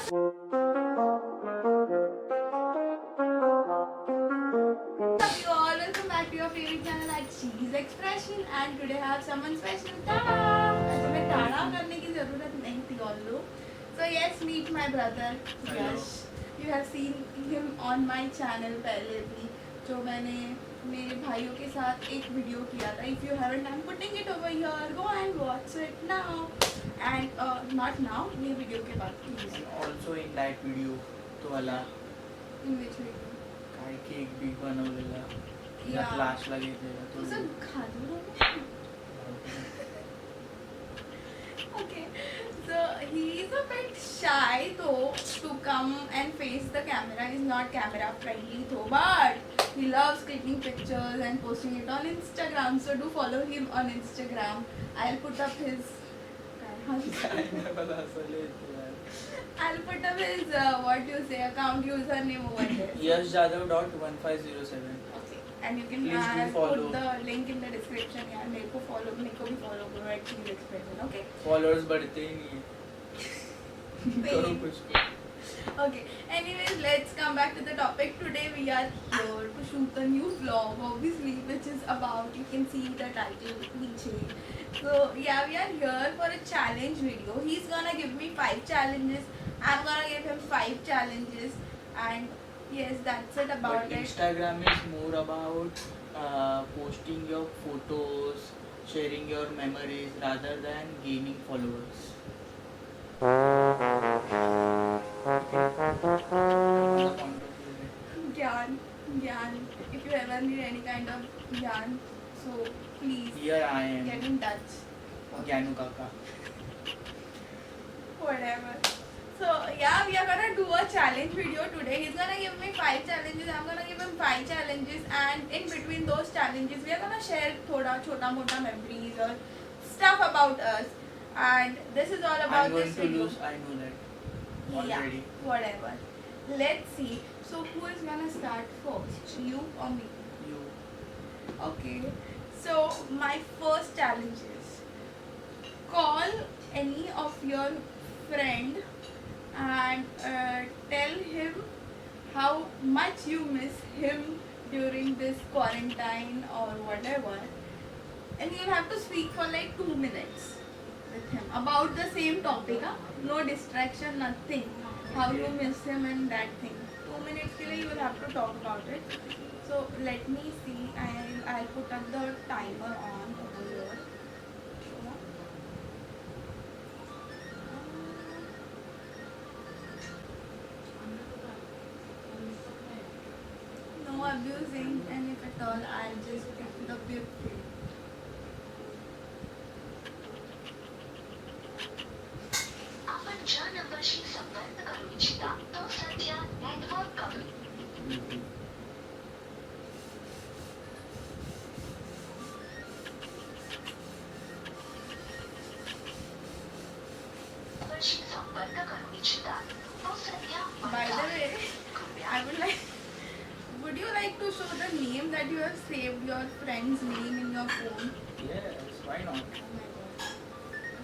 You all, welcome back to your favorite channel at Cheese Expression, and today I have someone special. Ta-da! ऐसे में ताड़ा करने की ज़रूरत नहीं थी although. So yes, meet my brother Yash. You have seen him on my channel पहले भी, जो मैंने मेरे भाइयों के साथ एक वीडियो किया था. If you haven't, I'm putting it over here. Go and watch it now. And not now, ये वीडियो के बाद please. Also in that video तो वाला In which video? काय केक बी बनवलेला Yeah. क्लासला घेतलेला तो तुझं खाजू नको. Okay, so he's a bit shy though to come and face the camera. He's not camera friendly though, but he loves clicking pictures and posting it on Instagram. So do follow him on Instagram. I'll put up his. काय नाही मला हसायला येतं यार. I'll put up his what you say account username over there. yashjadav.1507. Okay, and you can Please do put follow. the link in the description. Yeah, मेरे को भी follow करो at Cheese Expression. Okay. Followers बढ़ते ही नहीं है. करो कुछ. Okay, anyways, let's come back to the topic. Today we are here to shoot a new vlog, obviously, which is about, you can see the title, niche. So yeah, we are here for a challenge video. He's gonna give me 5 challenges. I'm gonna give him 5 challenges. And yes, that's it about But it. Instagram is more about posting your photos, sharing your memories rather than gaining followers. Gyan. If you ever need any kind of gyan, so please Here I am, get in touch. Gyanu Kaka. Whatever. So yeah, we are gonna do a challenge video today. He's gonna give me 5 challenges. I'm gonna give him 5 challenges, and in between those challenges, we are gonna share thoda chota mota memories or stuff about us. And this is all about I'm going this to video. lose, I know that already. Yeah, whatever. Let's see. So who is gonna start first? You or me? You. Okay. So my first challenge is call any of your friend and tell him how much you miss him during this quarantine or whatever, and you'll have to speak for like 2 minutes with him about the same topic. Huh? No distraction, nothing. How you miss him and that thing. 2 minutes के लिए you will have to talk about it. So let me see. I'll put up the timer on over here. No abusing, and if at all, I'll just pick the bib thing. आपण ज्या नंबरशी संपर्क करू इच्छिता तो सध्या network कमी नंबरशी संपर्क करू इच्छिता तो सध्या By the way, I would like. Would you like to show the name that you have saved your friend's name in your phone? Yes, why not? Oh my god.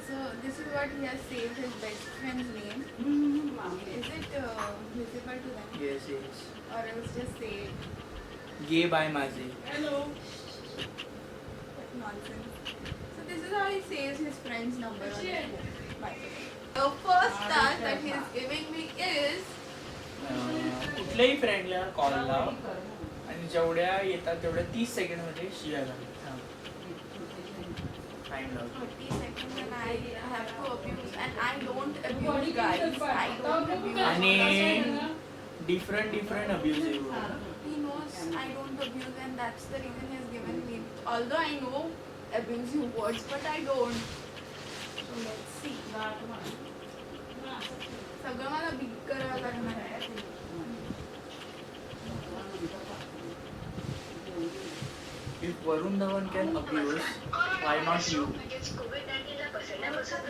So this is what he has saved his best friend's name. Is it visible to them? Yes, yes. Or else just say it? Gay by Maze. Hello. What nonsense. So this is how he saves his friend's number on his phone. By the way. The first task that he is giving me is कुठल्याही फ्रेंडला call लाव आणि जेवढ्या येतात तेवढ्या 30 second मध्ये शिव्या घाल. Time लाव. 30 seconds and I have to abuse, and I don't abuse guys. I don't abuse. आणि different abusive. He knows I don't abuse, and that's the reason he has given me. Although I know abusive words, but I don't. So let's see. सगळं मला big करावं लागणार आहे. If Varun Dhawan can abuse, why not you? कोविड-19 ला बसवण्यापासून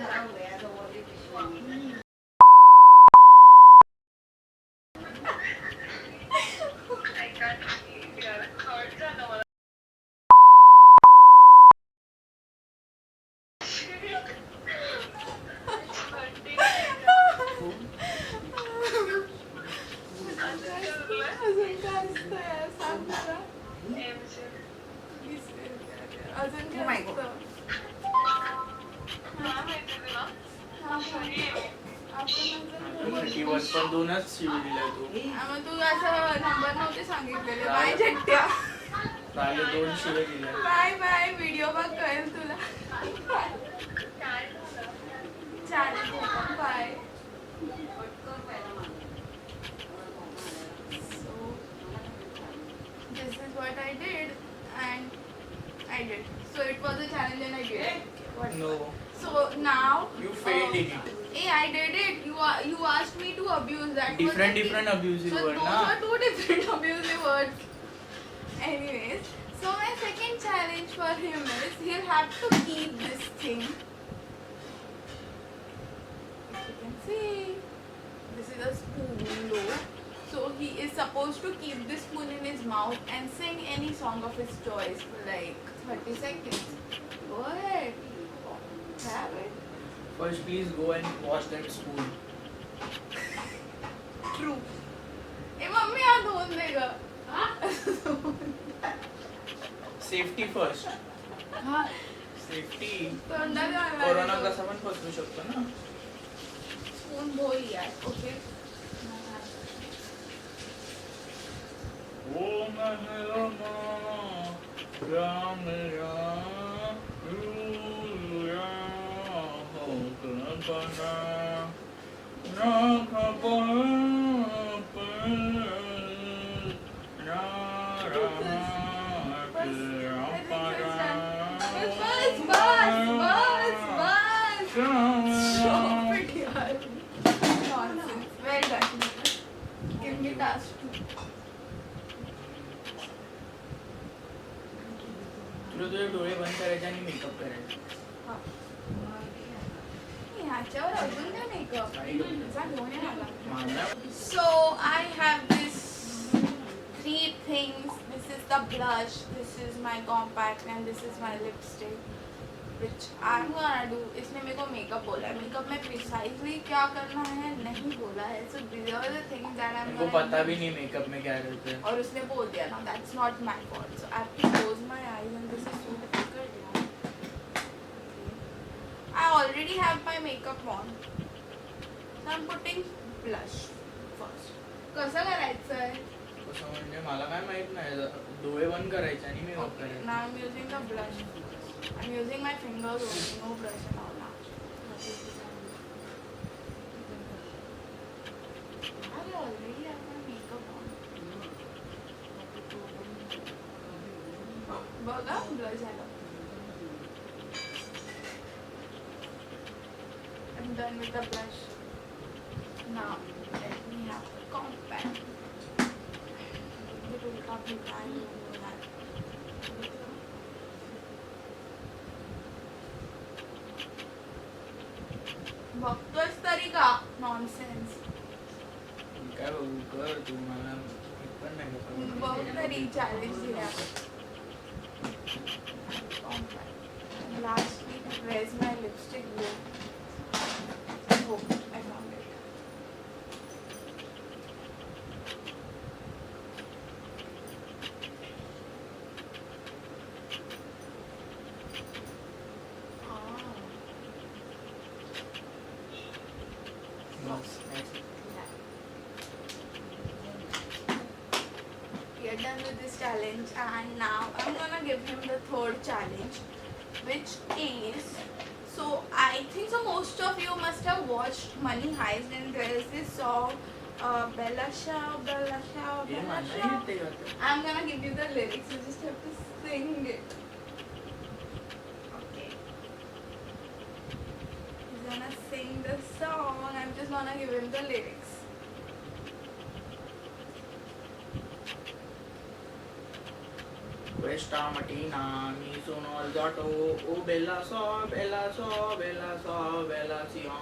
अजून Oh my काय God. असतं? काय माहिती तुला? सॉरी आपण थर्टी वन पण दोनच शिवी दिल्या तू मग तू असं नंबर नव्हते सांगितलेले. बाय झट्ट्या. चालेल 2 शिव्या दिल्या बाय बाय. व्हिडिओ बघ कळेल तुला. काय झालं? चालेल bye. So this is what I did and I did. So it was a challenge and I did it. What? No So now You failed in it. Hey, I did it. You asked me to abuse that. was Different the different thing. abusive So word those na were 2 different abusive words. Anyways, so my second challenge for him is he'll have to keep this thing. As you can see, this is a spoon though. So he is supposed to keep this spoon in his mouth and sing any song of his choice for like 30 seconds. Go ahead. Have it. First please go and wash that spoon. True. A mummy हा धुवून दे ग. Safety first. हा Safety. तोंडात घालायला corona नको. कसा पण पसरू शकतो ना. स्पून धोई यार. ओके. ओ महरमा राम राम रूया हो कृपना ना खबर ना Stop it यार. Nonsense. Well done. Give me task 2. तुला तुझे डोळे बंद करायचे आणि मेकअप करायचा. ह्याच्यावर अजून काय मेकअप काही नको. जा घेऊन ये मला. माझ्या So I have this 3 things. This is the blush, this is my compact and this is my lipstick which I'm gonna do. इसने मेरे को मेकअप बोला है. मेकअप में precisely क्या करना है नहीं बोला है. So these are the things that I'm मेरे को gonna पता do. भी नहीं मेकअप में क्या करते हैं. और उसने बोल दिया ना that's not my fault. So I have to close my eyes and this is so difficult. यार. I already have my makeup on. So I'm putting blush first. कसं करायचं आहे? कसं म्हणजे मला काय माहित नाही. डोळे बंद करायचे आणि मेकअप Okay, करायचा. now I'm using the blush. I'm using my fingers only, no brush and all now. I already have my makeup on. बघा blush झालं. I'm done with the blush. Now let me have the compact. It will come behind that. बघतोयस तरी का nonsense. काय बघू कर तू मला एक पण नाही बघ का तरी चॅलेंज दिल्या. Lastly, where's my lipstick go? Oh, I found it. We are done with this challenge and now I'm gonna give him the third challenge, which is, so I think so most of you must have watched Money Heist and there is this song Bella Ciao, Bella Ciao, hey Bella मला Ciao. येते का ते? I'm gonna give you the lyrics, you just have to sing it. Okay. He's gonna sing the song, I'm just gonna give him the lyrics. Questa mattina mi sono alzato, oh bella so, bella so, bella so, bella sia.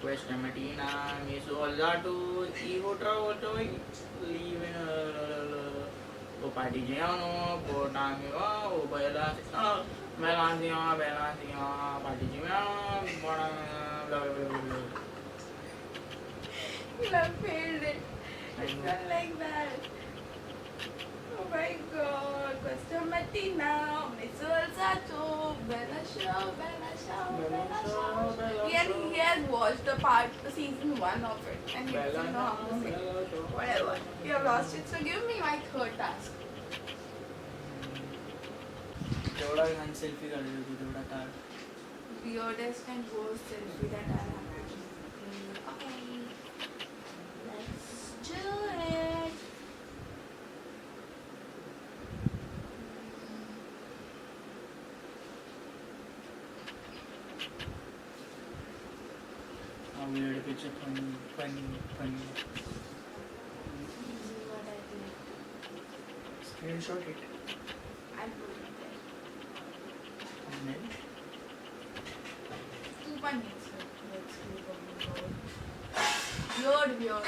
Questa mattina mi sono alzato, io trovo living, oh partigiano, portami va, oh bella sia, bella sia, partigiano, buona, bla bla bla bla. You have failed it. It's not like that. Oh my god, Costa Martina, Miss Olzato, Bella Shaw, Bella Shaw, Bella Shaw. He has watched season 1 of it and he doesn't know how to say it. Whatever. You have lost it, so give me my third task. जेवढा घाण selfie काढली होती तेवढा काढ. Weirdest and worst selfie that I have taken. Okay. Let's do it. A weird picture, funny. This is what I did. Screenshot it. I put it there. And then Super neat, sir. Let's keep on going. Weird.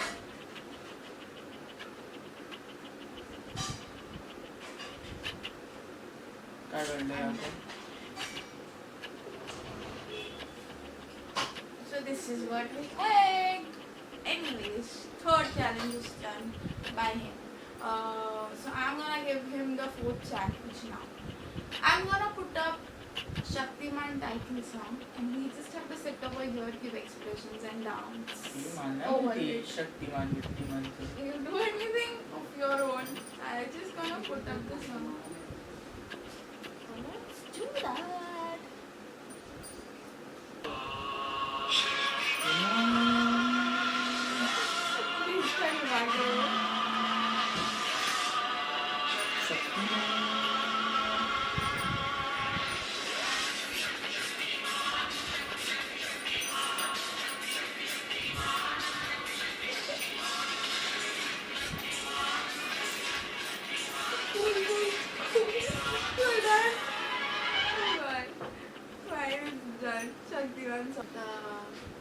काय काढलंय आपण? So this is what we had. Anyways, third challenge is done by him. So I'm gonna give him the fourth challenge now. I'm gonna put up Shaktiman title song and he just have to sit over here, give expressions and dance. ती मानणार over ती it. Shaktimaan बिक्तिमानचं. You do anything of your own. I just gonna put up the song. So let's do that. Please tell me why. Shaktimaan.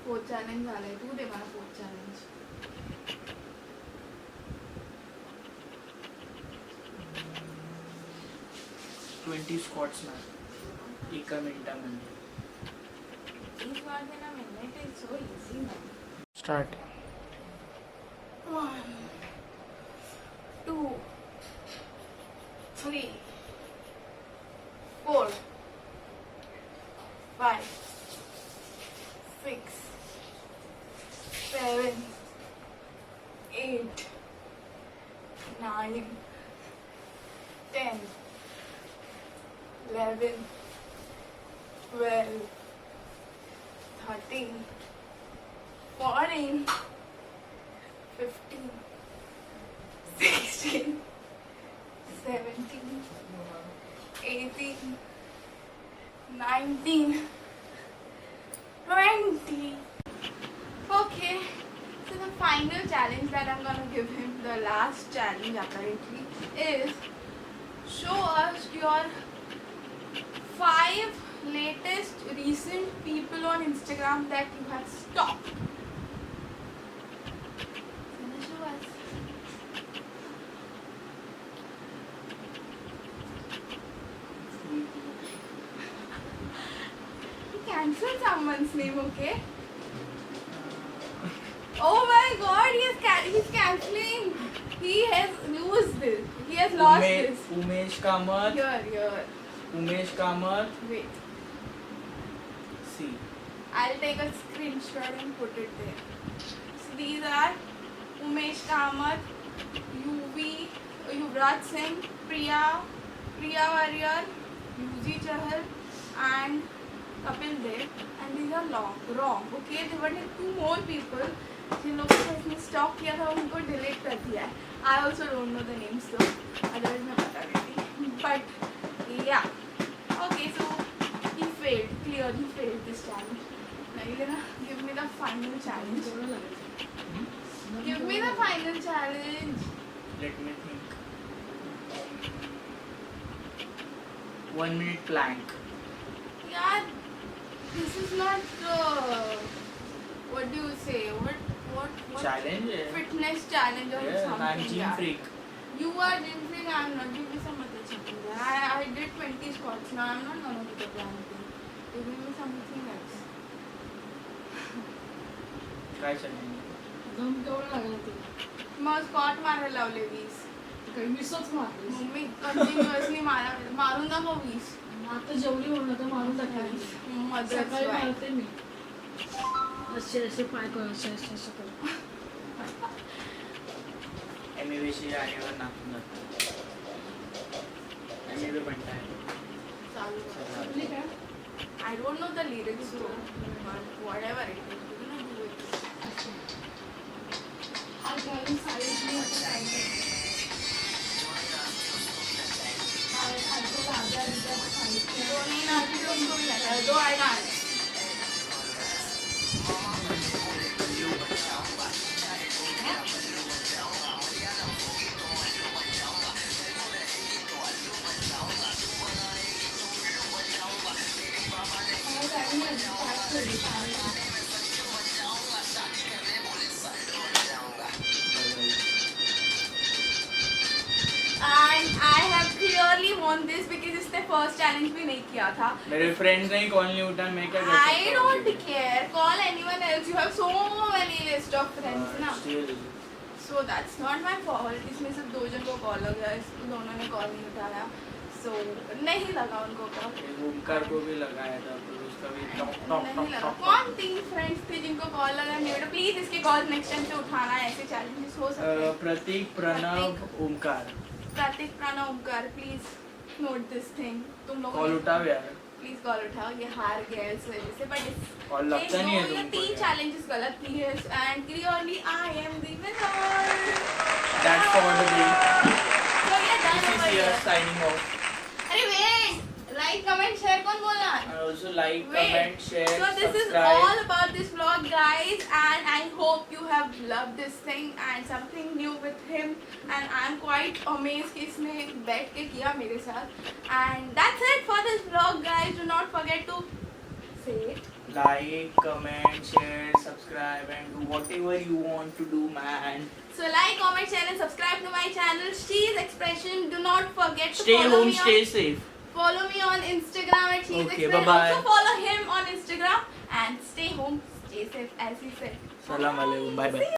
Fourth challenge झालंय तू दे मला fourth challenge 20 squats मार एका मिनिटामध्ये. इस बार देना minute is so easy man start. 1 2 3 4 5 6 7 8 9 10 11 12 13 14 15 16 17 18 19 20. Okay, so the final challenge that I'm gonna give him, the last challenge apparently, is show us your 5 latest recent people on Instagram that you have stalked. Gonna show us. Cancel someone's name, okay? Oh my god, he's cancelling. He has lost this. He has lost this. Umesh Kamat. Here. Umesh Kamat. Wait. See. I'll take a screenshot and put it there. So these are Umesh Kamath, Yuvraj Singh, Priya Warrior, Yuji Chahal, and Kapil Dev. And these are wrong. Okay, there were like 2 more people. जिन लोगों ने इसमें stock किया था उनको delete कर दिया है. I also don't know the names though. Otherwise मैं बता देती. But yeah. Okay, so he clearly failed this challenge. Now you're gonna give me the final challenge. Give me the final challenge. Let me think. 1 minute plank. Yeah, this is not what do you say? What Challenge. fitness challenge or Yeah, something? I'm gym yeah. freak. You are gym freak. I'm not. Give me some other something. I did 20 squats. Now I'm not gonna do the plank thing. Give me something else. काय challenge? दम केवढं लागला तुला मग squat मारायला लावले 20. सकाळी 20च मारलीस. Mummy continuously मारून दाखव 20. आता जेवली म्हणून आता मारून टाकली. सकाळी मारते मी. असे असे पाय कर, असे असे असे कर. एमएबीसी आल्यावर नाचून जातो. एमएबी बनता है. चालू आपली काय? I don't know the lyrics though, but whatever it is, we're gonna do it. आज घालून साडीतली आता काय करते? आजचं राजा बिजा सांगितलं. दोन्ही नाची दोन दोन झाल्या. दो I dance. मला काही नाही, पाच ठेवली, साडी. And I have clearly won this because इसने first challenge भी नहीं किया था. मेरे फ्रेंड्स ने कॉल नहीं उठा, मैं क्या कर सकता I don't care. Call anyone else. You have so many list of friends ना. Still, So that's not my fault. इसमें सिर्फ 2 जन को कॉल लगा, दोनों ने कॉल नहीं उठाया. So नहीं लगा उनको कॉल. एक ओमकार को भी लगाया था, तो उसका भी टॉक टॉक नहीं टॉक लगा. टॉक. कौन 3 फ्रेंड्स थे जिनको कॉल लगा? मेरे प्लीज इसके कॉल नेक्स्ट टाइम से उठाना. ऐसे चैलेंजेस हो सकते हैं. Prateek, Pranav, Omkar. Prateek, Pranav, Omkar, please note this thing. तुम लोग कॉल उठाओ यार. प्लीज कॉल उठाओ. ये हार गए इस वजह से. बट कॉल लगता नहीं है ये तुमको 3 यार. challenges गलत किए and clearly I am the winner. That's for the day. So ये done This over is your here. signing off. अरे wait, like, comment, share कौन बोला? And also like, Wait. comment, share, So this is subscribe. all about this vlog, guys, and I hope you have loved this thing and something new with him. And I'm quite amazed कि इसने बैठ के किया मेरे साथ. And that's it for this vlog, guys. Do not forget to say it. Like, comment, share, subscribe, and do whatever you want to do, man. So like, comment, share, and subscribe to my channel, She's Expression. Do not forget to Stay follow home, me stay on, safe. follow me on Instagram at She's Okay, Expression. bye-bye. Also follow him on Instagram and stay home, stay safe, as he said. Salam alaikum. Bye bye.